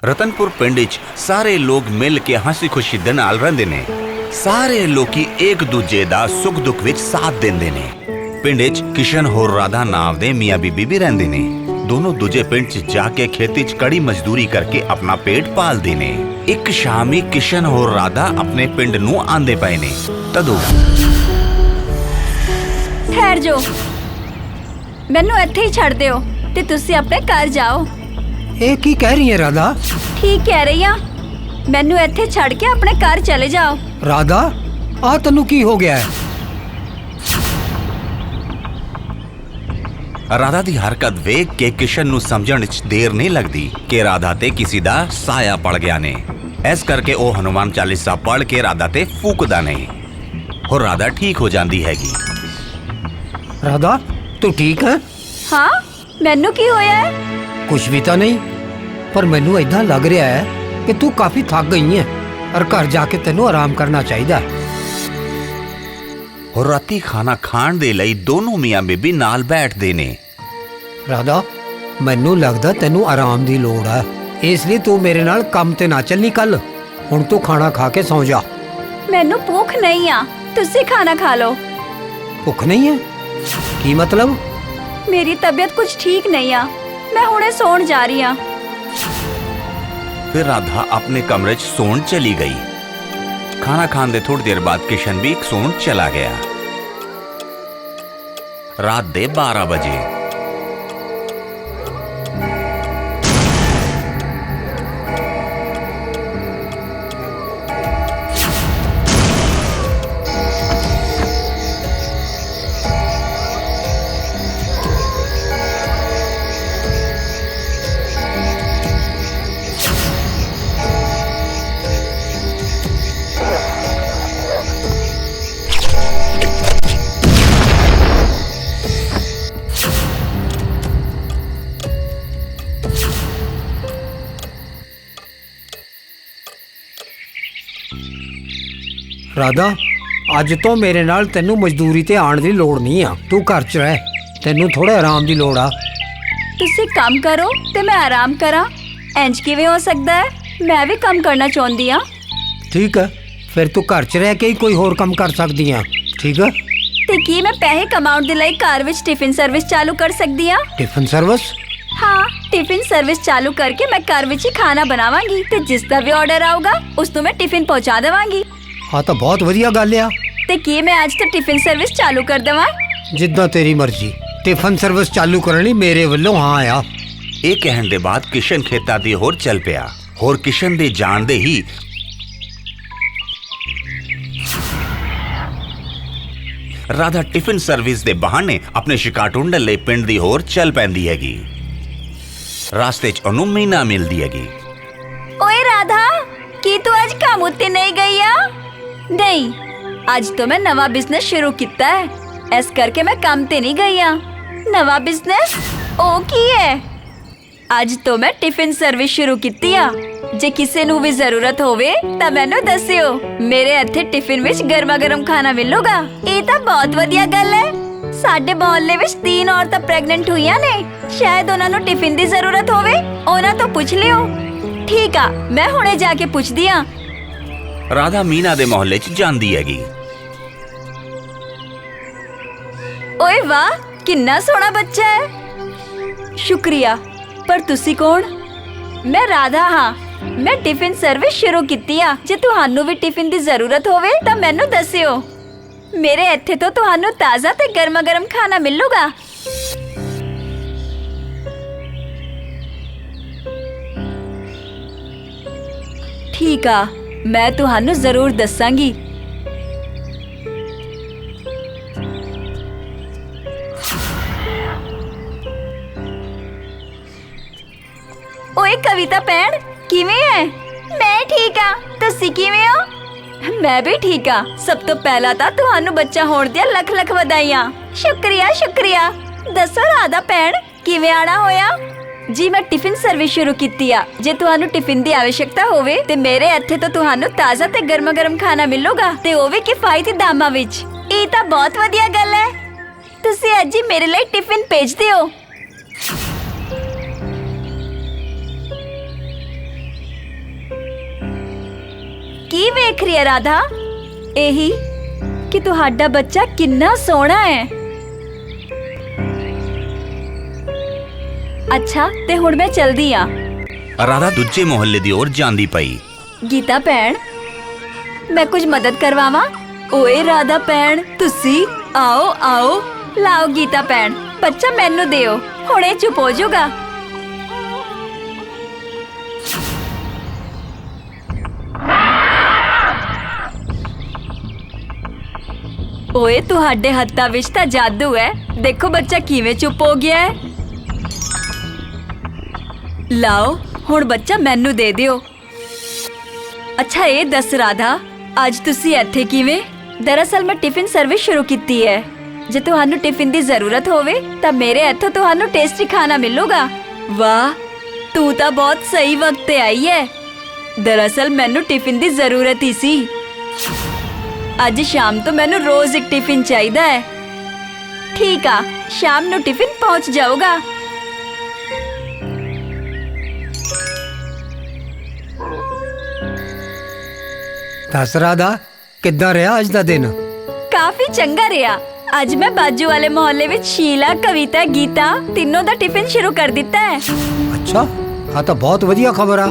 रतनपुर पिंड विच सारे लोग मिल के हसी खुशी दे नाल रहिंदे ने। सारे लोकी एक दूजे दा सुख दुख विच साथ देंदे ने। पिंड विच किशन होर राधा नाम दे मियां बीबी भी रहिंदे ने। दोनों दूजे पिंड च जाके खेती च कड़ी मजदूरी करके अपना पेट पालदे ने। एक शामी किशन होर राधा अपने पिंड नूं आंदे पए ने तदों ठहर जो, मैनू इत्थे ही छड़ दिओ ते तुसी अपने घर जाओ। ਇਹ ਕੀ ਕਹਿ ਰਹੀ ਹੈ ਰਾਧਾ? ठीक कह रही हां, मैनू इत्थे छड़ के अपने घर चले जाओ। ਰਾਧਾ ਆ ਤੈਨੂੰ ਕੀ ਹੋ ਗਿਆ ਹੈ? राधा दी हरकत वेख के किशन नूं समझण च देर नहीं लगदी कि राधा ते किसी दा साया पड़ गया ने। इस करके ओ हनुमान चालीसा पढ़ के राधा ते फूकदा नहीं और राधा ठीक हो जाती हैगी। ਰਾਧਾ ਤੂੰ ਠੀਕ ਹੈ? हाँ, मैनू की होया है? ਕੁਛ ਵੀ ਤਾਂ ਨਹੀਂ, ਪਰ ਮੈਨੂੰ ਇਦਾਂ ਲੱਗ ਰਿਹਾ ਹੈ ਕਿ ਤੂੰ ਕਾਫੀ ਥੱਕ ਗਈ ਹੈ ਔਰ ਘਰ ਜਾ ਕੇ ਤੈਨੂੰ ਆਰਾਮ ਕਰਨਾ ਚਾਹੀਦਾ ਹੈ। और राती खाना खाण दे लई दोनों मियां बीबी नाल बैठदे ने। ਰਾਧਾ ਮੈਨੂੰ ਲੱਗਦਾ ਤੈਨੂੰ ਆਰਾਮ ਦੀ ਲੋੜ ਹੈ, ਇਸ ਲਈ ਤੂੰ ਮੇਰੇ ਨਾਲ ਕੰਮ ਤੇ ਨਾ ਚੱਲਣੀ ਕੱਲ। ਹੁਣ ਤੂੰ ਖਾਣਾ ਖਾ ਕੇ ਸੌਂ ਜਾ। मैनू भूख नहीं आ, तुसी खाना खा लो। ਭੁੱਖ ਨਹੀਂ ਹੈ? ਕੀ मतलब? मेरी तबीयत कुछ ठीक नहीं आ, मैं हुणे सौण जा रही हां। फिर राधा अपने कमरे च सोण चली गई। खाना खान दे थोड़ी देर बाद किशन भी सोण चला गया। रात दे 12 बजे ਰਾਧਾ ਅੱਜ ਤੋਂ ਮੇਰੇ ਨਾਲ ਤੈਨੂੰ ਮਜ਼ਦੂਰੀ ਤੇ ਆਉਣ ਦੀ ਲੋੜ ਨਹੀਂ ਆ। ਤੂੰ ਘਰ 'ਚ ਰਹਿ, ਤੈਨੂੰ ਥੋੜਾ ਆਰਾਮ ਦੀ ਲੋੜ ਆ। तुसी काम करो ते मैं आराम करा, इंज किवें हो सकदा है? मैं भी काम करना चाहुंदी हां। ਠੀਕ ਹੈ, ਫਿਰ ਤੂੰ ਘਰ 'ਚ ਰਹਿ ਕੇ ਹੀ ਕੋਈ ਹੋਰ ਕੰਮ ਕਰ ਸਕਦੀ ਆ। ਠੀਕ ਹੈ? ते की मैं पैसे कमाउण दे लई घर विच टिफिन सर्विस चालू कर सकदी हां? Tiffin service? हाँ, टिफिन सर्विस चालू करके मैं घर विच ही खाना बनावांगी ते जिसदा भी ऑर्डर आऊगा उसनूं मैं टिफिन पहुंचा देवांगी। ਹਾਂ ਤਾਂ ਬਹੁਤ ਵਧੀਆ ਗੱਲ ਆ। ते की मैं आज तो टिफिन सर्विस चालू कर देवां? ਜਿੱਦਾਂ ਤੇਰੀ ਮਰਜ਼ੀ। ਟਿਫਨ ਸਰਵਿਸ ਚਾਲੂ ਕਰਨ ਲਈ ਮੇਰੇ ਵੱਲੋਂ ਹਾਂ ਆ। ਇਹ ਕਹਿਣ ਦੇ ਬਾਅਦ ਕਿਸ਼ਨ ਖੇਤਾਂ ਦੀ ਹੋਰ ਚੱਲ ਪਿਆ। ਹੋਰ ਕਿਸ਼ਨ ਦੇ ਜਾਣ ਦੇ ਹੀ ਰਾਧਾ ਟਿਫਿਨ ਸਰਵਿਸ ਦੇ ਬਹਾਨੇ ਆਪਣੇ ਸ਼ਿਕਾਰ ਢੂੰਢਣ ਲਈ ਪਿੰਡ ਦੀ ਹੋਰ ਚੱਲ ਪੈਂਦੀ ਹੈਗੀ। ਰਾਸਤੇ 'ਚ ਉਹਨੂੰ ਮੀਨਾ ਮਿਲਦੀ ਹੈਗੀ। ओए राधा, की तू आज काम उत्ते नहीं गई आ? नहीं, आज तो मैं नवा बिजनेस शुरू किया है, इस करके मैं काम ते नहीं गई आ। नवा बिजनेस ओ की है? आज तो मैं टिफिन सर्विस शुरू की आ। जे किसी नू भी जरूरत होवे तां मैनू दस्सिओ, मेरे इत्थे टिफिन विच गर्मा गर्म खाना मिलूगा। ये तां बहुत वधिया गल है। साडे मोहल्ले विच 3 औरतां प्रेगनेंट हुईयां ने, शायद उन्हां नू टिफिन दी जरूरत होवे, उन्हां तो पुछ लिओ। ठीक आ, मैं हुणे जाके पुछदी हां। राधा मीना दे मोहल्ले 'ਚ ਜਾਂਦੀ ਹੈਗੀ। ओए वाह, किन्ना सोहना बच्चा है। शुक्रिया, पर तुसी कौन? मैं राधा हाँ, मैं टिफिन सर्विस शुरू की आ। जे तुहानू भी टिफिन दी जरूरत होवे तां मैनू दस्सिओ, मेरे इत्थे तो तुहानू ताज़ा ते गर्मा गर्म खाना मिलूगा। ठीक आ, मैं तुहानू जरूर दस्सांगी। ओए कविता भैन, किवें है? मैं ठीक आ, तुसी किवें हो? मैं भी ठीक आ। सब तो पहला तां तुहानू बच्चा होण दियां लख लख वधाइयां। शुक्रिया शुक्रिया। दसो राधा भैन, किवें आना होया? जी मैं टिफिन सर्विस शुरू की आ। जे तुहानू टिफिन दी आवश्यकता होवे ते मेरे इत्थे तो तुहानू ताज़ा ते गर्मा गर्म खाना मिलूगा, ते ओह वी किफायती दामां विच। ये तां बहुत वधिया गल है। तुसी अज ही मेरे लिए टिफिन भेज दिओ। ਵੇਖ ਰਹੀ ਹੈ ਰਾਧਾ? ਇਹੀ ਕਿ ਤੁਹਾਡਾ ਬੱਚਾ ਕਿੰਨਾ ਸੋਹਣਾ ਹੈ। ਅੱਛਾ, ਤੇ ਹੁਣ ਮੈਂ ਚਲਦੀ ਆ। ਰਾਧਾ ਦੂਜੇ ਮੁਹੱਲੇ ਦੀ ओर ਜਾਂਦੀ ਪਈ। ਗੀਤਾ ਭੈਣ, ਮੈਂ ਕੁਝ ਮਦਦ ਕਰਵਾਵਾਂ? ਓਏ ਰਾਧਾ ਭੈਣ, ਤੁਸੀਂ ਆਓ ਆਓ। ਲਾਓ ਗੀਤਾ ਭੈਣ, ਬੱਚਾ ਮੈਨੂੰ ਦਿਓ, ਹੁਣੇ ਚੁੱਪ ਹੋ ਜਾਊਗਾ। ਓਏ ਤੁਹਾਡੇ ਹੱਥਾਂ ਵਿੱਚ ਤਾਂ ਜਾਦੂ ਹੈ। ਦੇਖੋ ਬੱਚਾ ਕਿਵੇਂ ਚੁੱਪ ਹੋ ਗਿਆ ਹੈ। ਲਾਓ, ਹੁਣ ਬੱਚਾ ਮੈਨੂੰ ਦੇ ਦਿਓ। ਅੱਛਾ ਇਹ ਦੱਸ ਰਾਧਾ, ਅੱਜ ਤੁਸੀਂ ਇੱਥੇ ਕਿਵੇਂ? ਦਰਅਸਲ ਮੈਂ ਟਿਫਿਨ ਸਰਵਿਸ ਸ਼ੁਰੂ ਕੀਤੀ ਹੈ। ਜੇ ਤੁਹਾਨੂੰ ਟਿਫਿਨ ਦੀ ਜ਼ਰੂਰਤ ਹੋਵੇ ਤਾਂ ਮੇਰੇ ਇੱਥੋਂ ਤੁਹਾਨੂੰ ਟੇਸਟੀ ਖਾਣਾ ਮਿਲੂਗਾ। ਵਾਹ, ਤੂੰ ਤਾਂ ਬਹੁਤ ਸਹੀ ਵਕਤ ਤੇ ਆਈ ਹੈ। ਦਰਅਸਲ ਮੈਨੂੰ ਟਿਫਿਨ ਦੀ ਜ਼ਰੂਰਤ ਹੀ ਸੀ। ਅੱਜ ਸ਼ਾਮ ਤੋਂ ਮੈਨੂੰ ਰੋਜ਼ ਇੱਕ ਟਿਫਿਨ ਚਾਹੀਦਾ ਹੈ। ਠੀਕ ਆ, ਸ਼ਾਮ ਨੂੰ ਟਿਫਿਨ ਪਹੁੰਚ ਜਾਊਗਾ। ਦੱਸ ਰਾਧਾ, ਕਿੱਦਾਂ ਰਿਹਾ ਅੱਜ ਦਾ ਦਿਨ? ਕਾਫੀ ਚੰਗਾ ਰਿਹਾ। ਅੱਜ ਮੈਂ ਬਾਜੂ ਵਾਲੇ ਮੁਹੱਲੇ ਵਿੱਚ ਸ਼ੀਲਾ, ਕਵਿਤਾ, ਗੀਤਾ ਤਿੰਨੋਂ ਦਾ ਟਿਫਿਨ ਸ਼ੁਰੂ ਕਰ ਦਿੱਤਾ ਹੈ। ਅੱਛਾ, ਆ ਤਾਂ ਬਹੁਤ ਵਧੀਆ ਖਬਰ ਆ।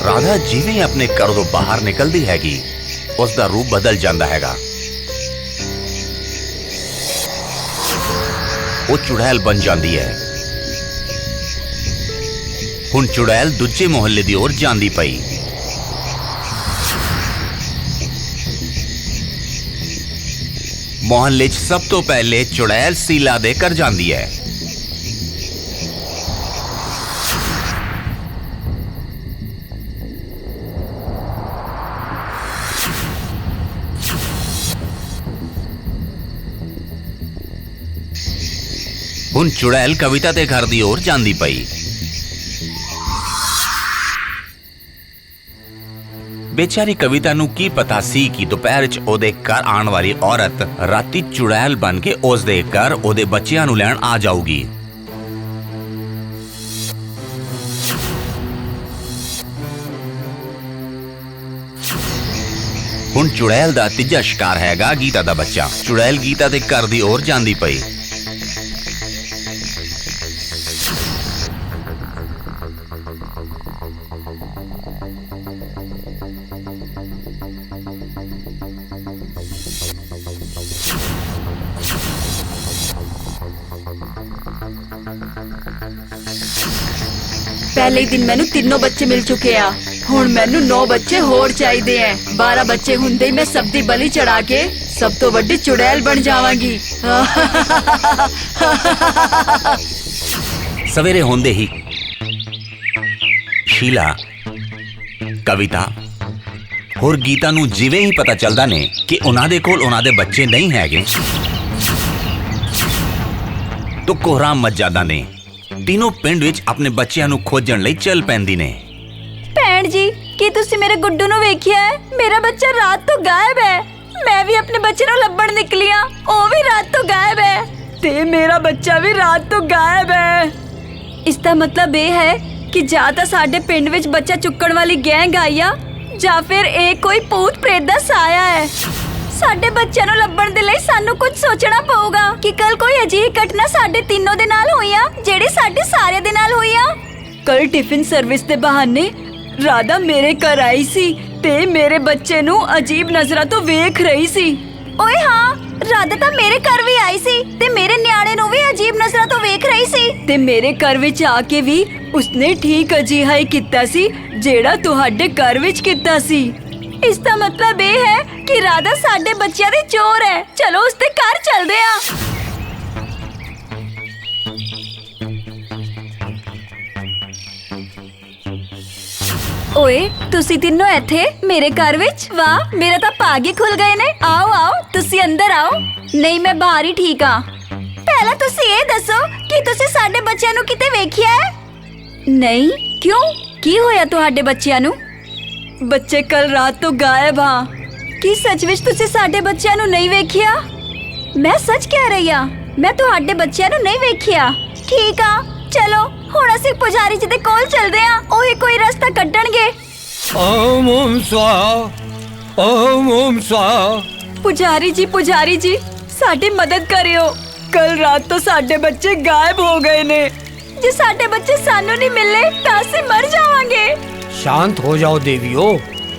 ਰਾਧਾ ਜਿਵੇਂ ਆਪਣੇ ਘਰ ਤੋਂ ਬਾਹਰ ਨਿਕਲਦੀ ਹੈਗੀ, ਉਸ ਦਾ ਰੂਪ ਬਦਲ ਜਾਂਦਾ ਹੈਗਾ। ਉਹ ਚੁੜੈਲ ਬਣ ਜਾਂਦੀ ਹੈ। ਹੁਣ ਚੁੜੈਲ ਦੂਜੇ ਮੁਹੱਲੇ ਦੀ ओर ਜਾਂਦੀ ਪਈ। ਮੁਹੱਲੇ 'ਚ ਸਭ ਤੋਂ ਪਹਿਲੇ ਚੁੜੈਲ ਸੀਲਾ ਦੇ ਘਰ ਜਾਂਦੀ ਹੈ। ਹੁਣ ਚੁੜੈਲ ਕਵਿਤਾ ਦੇ ਘਰ ਦੀ ओर ਜਾਂਦੀ ਪਈ। ਬੇਚਾਰੀ ਕਵਿਤਾ ਨੂੰ ਕੀ ਪਤਾ ਸੀ ਕਿ ਦੁਪਹਿਰ 'ਚ ਉਹਦੇ ਘਰ ਆਉਣ ਵਾਲੀ ਔਰਤ ਰਾਤੀ ਚੁੜੈਲ ਬਣ ਕੇ ਉਸ ਦੇ ਘਰ ਉਹਦੇ ਬੱਚਿਆਂ ਨੂੰ ਲੈਣ ਆ ਜਾਊਗੀ। ਹੁਣ ਚੁੜੈਲ ਦਾ ਤੀਜਾ ਸ਼ਿਕਾਰ ਹੈਗਾ ਗੀਤਾ ਦਾ ਬੱਚਾ। ਚੁੜੈਲ ਗੀਤਾ ਦੇ ਘਰ ਦੀ ओर ਜਾਂਦੀ ਪਈ। ਪਹਿਲੇ ਦਿਨ ਮੈਨੂੰ ਤਿੰਨੋਂ ਬੱਚੇ ਮਿਲ ਚੁੱਕੇ ਆ। ਹੁਣ ਮੈਨੂੰ 9 ਬੱਚੇ ਹੋਰ ਚਾਹੀਦੇ ਐ। 12 ਬੱਚੇ ਹੁੰਦੇ ਹੀ ਮੈਂ ਸਭ ਦੀ ਬਲੀ ਚੜਾ ਕੇ ਸਭ ਤੋਂ ਵੱਡੀ ਚੁੜੈਲ ਬਣ ਜਾਵਾਂਗੀ। ਸਵੇਰੇ ਹੁੰਦੇ ਹੀ ਸ਼ੀਲਾ, ਕਵਿਤਾ ਹੋਰ ਗੀਤਾ ਨੂੰ ਜਿਵੇਂ ਹੀ ਪਤਾ ਚੱਲਦਾ ਨੇ ਕਿ ਉਹਨਾਂ ਦੇ ਕੋਲ ਉਹਨਾਂ ਦੇ ਬੱਚੇ ਨਹੀਂ ਹੈਗੇ, ਤਾਂ ਕੋਹਰਾਮ ਮਚ ਜਾਂਦਾ ਨੇ। तीनों पिंड विच अपने बच्चियां नू खोजण लई चल पैंदी ने। ਭੈਣ ਜੀ, ਕੀ ਤੁਸੀਂ ਮੇਰੇ ਗੁੱਡੂ ਨੂੰ ਵੇਖਿਆ ਹੈ? ਮੇਰਾ ਬੱਚਾ ਰਾਤ ਤੋਂ ਗਾਇਬ ਹੈ। ਮੈਂ ਵੀ ਆਪਣੇ ਬੱਚੇ ਨੂੰ ਲੱਭਣ ਨਿਕਲੀ ਆ, ਉਹ ਵੀ ਰਾਤ ਤੋਂ ਗਾਇਬ ਹੈ ਤੇ ਮੇਰਾ ਬੱਚਾ ਵੀ ਰਾਤ ਤੋਂ ਗਾਇਬ ਹੈ। ਇਸ ਦਾ ਮਤਲਬ ਇਹ ਹੈ ਕਿ ਜਾਂ ਤਾਂ ਸਾਡੇ ਪਿੰਡ ਵਿੱਚ ਬੱਚਾ ਚੁੱਕਣ ਵਾਲੀ ਗੈਂਗ ਆਈ ਆ ਜਾਂ ਫਿਰ ਇਹ ਕੋਈ ਭੂਤ ਪ੍ਰੇਤ ਦਾ ਸਾਇਆ ਹੈ। ਸਾਡੇ ਬੱਚਿਆਂ ਨੂੰ ਲੱਭਣ ਦੇ ਲਈ ਸਾਨੂੰ ਕੁਝ ਸੋਚਣਾ ਪਊਗਾ ਕਿ ਕੱਲ ਕੋਈ ਅਜਿਹੀ ਘਟਨਾ ਸਾਡੇ ਤਿੰਨੋਂ ਦੇ ਨਾਲ ਹੋਈ ਆ ਜਿਹੜੀ ਸਾਡੇ ਸਾਰਿਆਂ ਦੇ ਨਾਲ ਹੋਈ ਆ। ਕੱਲ ਟਿਫਿਨ ਸਰਵਿਸ ਦੇ ਬਹਾਨੇ ਰਾਧਾ ਮੇਰੇ ਘਰ ਆਈ ਸੀ ਤੇ ਮੇਰੇ ਬੱਚੇ ਨੂੰ ਅਜੀਬ ਨਜ਼ਰਾਂ ਤੋਂ ਵੇਖ ਰਹੀ ਸੀ। ਓਏ ਹਾਂ, ਰਾਧਾ ਤਾਂ ਮੇਰੇ ਘਰ ਵੀ ਆਈ ਸੀ ਤੇ ਮੇਰੇ ਨਿਆਣੇ ਨੂੰ ਵੀ ਅਜੀਬ ਨਜ਼ਰਾਂ ਤੋਂ ਵੇਖ ਰਹੀ ਸੀ ਤੇ ਮੇਰੇ ਘਰ ਵਿੱਚ ਆ ਕੇ ਵੀ ਉਸਨੇ ਠੀਕ ਅਜਿਹਾ ਹੀ ਕੀਤਾ ਸੀ ਜਿਹੜਾ ਤੁਹਾਡੇ ਘਰ ਵਿੱਚ ਕੀਤਾ ਸੀ। ਇਸ ਦਾ ਮਤਲਬ ਇਹ ਹੈ ਕਿ ਰਾਧਾ ਸਾਡੇ ਬੱਚਿਆਂ ਦੀ ਚੋਰ ਹੈ। ਚਲੋ ਉਸਦੇ ਘਰ ਚੱਲਦੇ ਆ। ਓਏ ਤੁਸੀਂ ਤਿੰਨੋਂ ਇੱਥੇ ਮੇਰੇ ਘਰ ਵਿੱਚ? ਵਾਹ, ਮੇਰਾ ਤਾਂ ਭਾਗ ਹੀ ਖੁੱਲ ਗਏ ਨੇ। ਆਓ ਆਓ, ਤੁਸੀਂ ਅੰਦਰ ਆਓ। ਨਹੀਂ, ਮੈਂ ਬਾਹਰ ਹੀ ਠੀਕ ਆ। ਪਹਿਲਾਂ ਤੁਸੀਂ ਇਹ ਦੱਸੋ ਕਿ ਤੁਸੀਂ ਸਾਡੇ ਬੱਚਿਆਂ ਨੂੰ ਕਿਤੇ ਵੇਖਿਆ ਹੈ? ਨਹੀਂ, ਕਿਉਂ? ਕੀ ਹੋਇਆ ਤੁਹਾਡੇ ਬੱਚਿਆਂ ਨੂੰ? ਬੱਚੇ ਕੱਲ ਰਾਤ ਤੋਂ ਗਾਇਬ ਆ। ਕੀ ਸੱਚ ਵਿੱਚ ਤੁਸੀਂ ਸਾਡੇ ਬੱਚਿਆਂ ਨੂੰ ਨਹੀਂ ਵੇਖਿਆ? ਮੈਂ ਸੱਚ ਕਹਿ ਰਹੀ ਆ, ਮੈਂ ਤੁਹਾਡੇ ਬੱਚਿਆਂ ਨੂੰ ਨਹੀਂ ਵੇਖਿਆ। ਠੀਕ ਆ, ਚਲੋ ਹੁਣ ਅਸੀਂ ਪੁਜਾਰੀ ਜੀ ਦੇ ਕੋਲ ਚੱਲਦੇ ਆ, ਉਹੀ ਕੋਈ ਰਸਤਾ ਕੱਢਣਗੇ। ਓਮ ਸਵਾਹਾ, ਓਮ ਸਵਾਹਾ। ਪੁਜਾਰੀ ਜੀ ਸਾਡੀ ਮਦਦ ਕਰਿਓ। ਕੱਲ ਰਾਤ ਤੋਂ ਸਾਡੇ ਬੱਚੇ ਗਾਇਬ ਹੋ ਗਏ ਨੇ। ਜੇ ਸਾਡੇ ਬੱਚੇ ਸਾਨੂੰ ਨਹੀਂ ਮਿਲੇ ਤਾਂ ਅਸੀਂ ਮਰ ਜਾਵਾਂਗੇ। ਸ਼ਾਂਤ ਹੋ ਜਾਓ ਦੇਵੀਓ,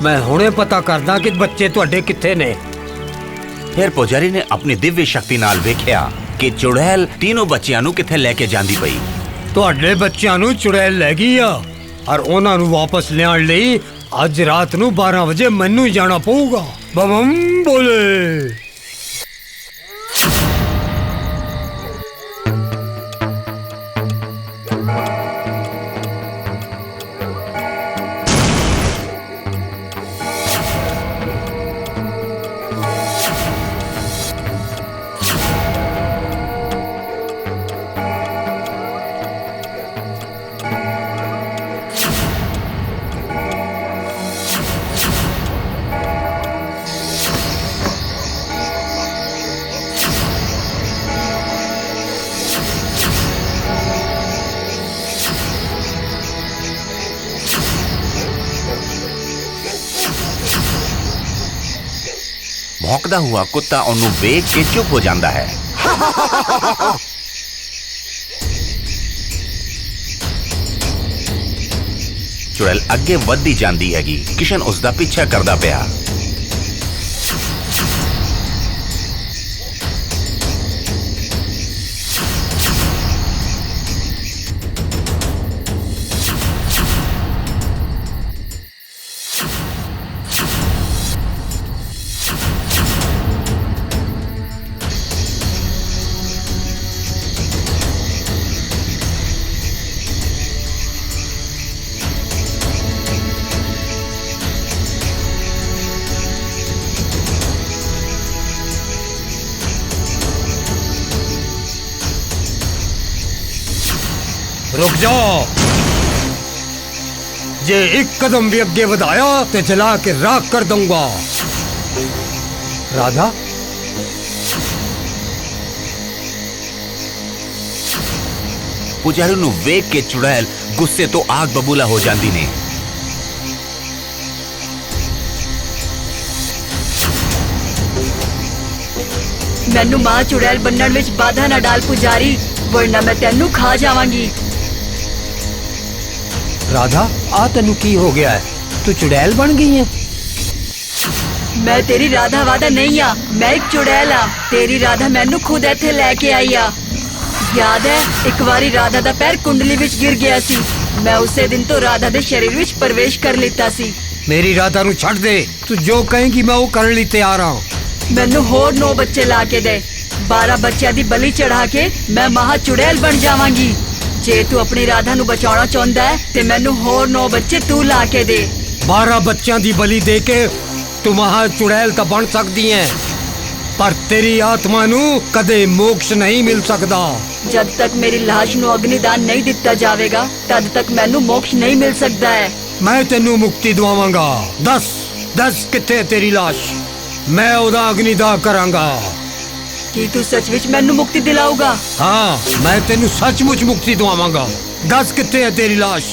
ਮੈਂ ਹੁਣੇ ਪਤਾ ਕਰਦਾ ਕਿ ਬੱਚੇ ਤੁਹਾਡੇ ਕਿੱਥੇ ਨੇ। ਫਿਰ ਪੁਜਾਰੀ ਨੇ ਆਪਣੀ ਦਿव्य ਸ਼ਕਤੀ ਨਾਲ ਵੇਖਿਆ ਕਿ ਚੁੜੈਲ तीनों ਬੱਚਿਆਂ ਨੂੰ ਕਿੱਥੇ ਲੈ ਕੇ ਜਾਂਦੀ ਪਈ। ਤੁਹਾਡੇ ਬੱਚਿਆਂ ਨੂੰ ਚੁੜੈਲ ਲੈ ਗਈ ਆ, ਔਰ ਉਹਨਾਂ ਨੂੰ ਵਾਪਸ ਲਿਆਉਣ ਲਈ ਅੱਜ ਰਾਤ ਨੂੰ 12 ਵਜੇ ਮੈਨੂੰ ਜਾਣਾ ਪਊਗਾ। ਬਮ ਬੋਲੇ। ਭੌਂਕਦਾ हुआ ਕੁੱਤਾ ਉਹਨੂੰ ਵੇਖ ਕੇ ਚੁੱਪ ਹੋ ਜਾਂਦਾ ਹੈ। ਚੁੜੈਲ ਅੱਗੇ ਵੱਧਦੀ ਜਾਂਦੀ ਹੈਗੀ। ਕਿਸ਼ਨ ਉਸ ਦਾ ਪਿੱਛਾ ਕਰਦਾ ਪਿਆ। रुक जाओ, जे एक कदम भी आगे बढ़ाया तो जला के राख कर दूंगा। राधा, ਪੁਜਾਰੀ ਨੂੰ ਵੇਖ ਕੇ ਚੁੜੈਲ ਗੁੱਸੇ ਤੋਂ ਆਗ ਬਬੂਲਾ ਹੋ ਜਾਂਦੀ ਨੇ। ਮੈਨੂੰ ਮਾਂ ਚੁੜੈਲ ਬੰਨਣ ਵਿੱਚ ਬਾਧਾ ਨਾ ਡਾਲ ਪੁਜਾਰੀ, ਵਰਨਾ ਮੈਂ ਤੈਨੂੰ ਖਾ ਜਾਵਾਂਗੀ। राधा, आ तेनू की हो गया है? तू चुड़ैल बन गई है? मैं तेरी राधा वादा नहीं आ, मैं एक चुड़ैल आ। तेरी राधा मैनू खुद इत्थे लेके आई आ। याद है एक बारी राधा दा पैर कुंडली विच गिर गया सी। मैं उसे दिन तो राधा दे शरीर विच प्रवेश कर लिता सी। मेरी राधा नू छड़ दे, तू जो कहेगी मैं वो करने लिए तैयार हां। मैनू होर 9 बच्चे ला के दे। 12 बच्चों दी बलि चढ़ा के मैं महा चुड़ैल बन जावांगी। जे तू अपनी राधा नू बचाना चाहता है ते मैनू होर 9 बच्चे तू ला के दे। 12 बच्चों की बलि दे के तू महा चुड़ैल तो बन सकती है, पर तेरी आत्मा नू कदे मोक्ष नहीं मिल सकता। जब तक मेरी लाश नू अग्निदान नहीं दिता जाएगा तद तक मैनू मोक्ष नहीं मिल सकता है। मैं तेनू मुक्ति दवावांगा। दस किथे तेरी लाश, मैं ओदा अग्निदाह करांगा। की तू सच विच मैनू मुक्ति दिलाऊगा? हाँ, मैं तेनू सचमुच मुक्ति दवावांगा। 10 किथे है तेरी लाश,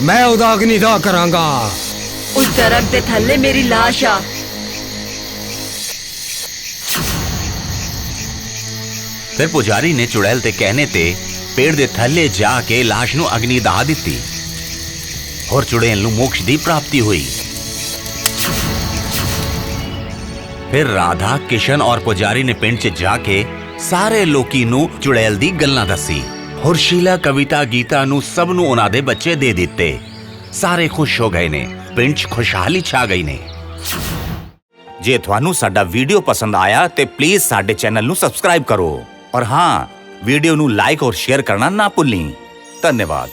मैं ओदा अग्निदाह करांगा। उस दरख्त दे थल्ले मेरी लाश आ। ਫਿਰ ਪੁਜਾਰੀ ਨੇ ਚੁੜੈਲ ਦੇ ਕਹਿਣੇ ਤੇ ਪੇੜ ਦੇ ਥੱਲੇ ਜਾ ਕੇ ਲਾਸ਼ ਨੂੰ ਅਗਨੀ ਦਾਹ ਦਿੱਤੀ। ਹੋਰ ਚੁੜੈਲ ਨੂੰ ਮੋਕਸ਼ ਦੀ ਪ੍ਰਾਪਤੀ ਹੋਈ। ਫਿਰ ਰਾਧਾ, ਕਿਸ਼ਨ ਔਰ ਪੁਜਾਰੀ ਨੇ ਪਿੰਡ 'ਚ ਜਾ ਕੇ ਸਾਰੇ ਲੋਕੀ ਨੂੰ ਚੁੜੈਲ ਦੀ ਗੱਲਾਂ ਦੱਸੀ। ਹੋਰ ਸ਼ੀਲਾ, ਕਵਿਤਾ, ਗੀਤਾ ਨੂੰ ਸਭ ਨੂੰ ਉਹਨਾਂ ਦੇ ਬੱਚੇ ਦੇ ਦਿੱਤੇ। ਸਾਰੇ ਖੁਸ਼ ਹੋ ਗਏ ਨੇ। ਪਿੰਡ 'ਚ ਖੁਸ਼ਹਾਲੀ ਛਾ ਗਈ ਨੇ। ਜੇ ਤੁਹਾਨੂੰ ਸਾਡਾ ਵੀਡੀਓ ਪਸੰਦ ਆਇਆ ਤੇ ਪਲੀਜ਼ ਸਾਡੇ ਚੈਨਲ ਨੂੰ ਸਬਸਕ੍ਰਾਈਬ ਕਰੋ। और हाँ, वीडियो नू लाइक और शेयर करना ना भुल्ली। धन्यवाद।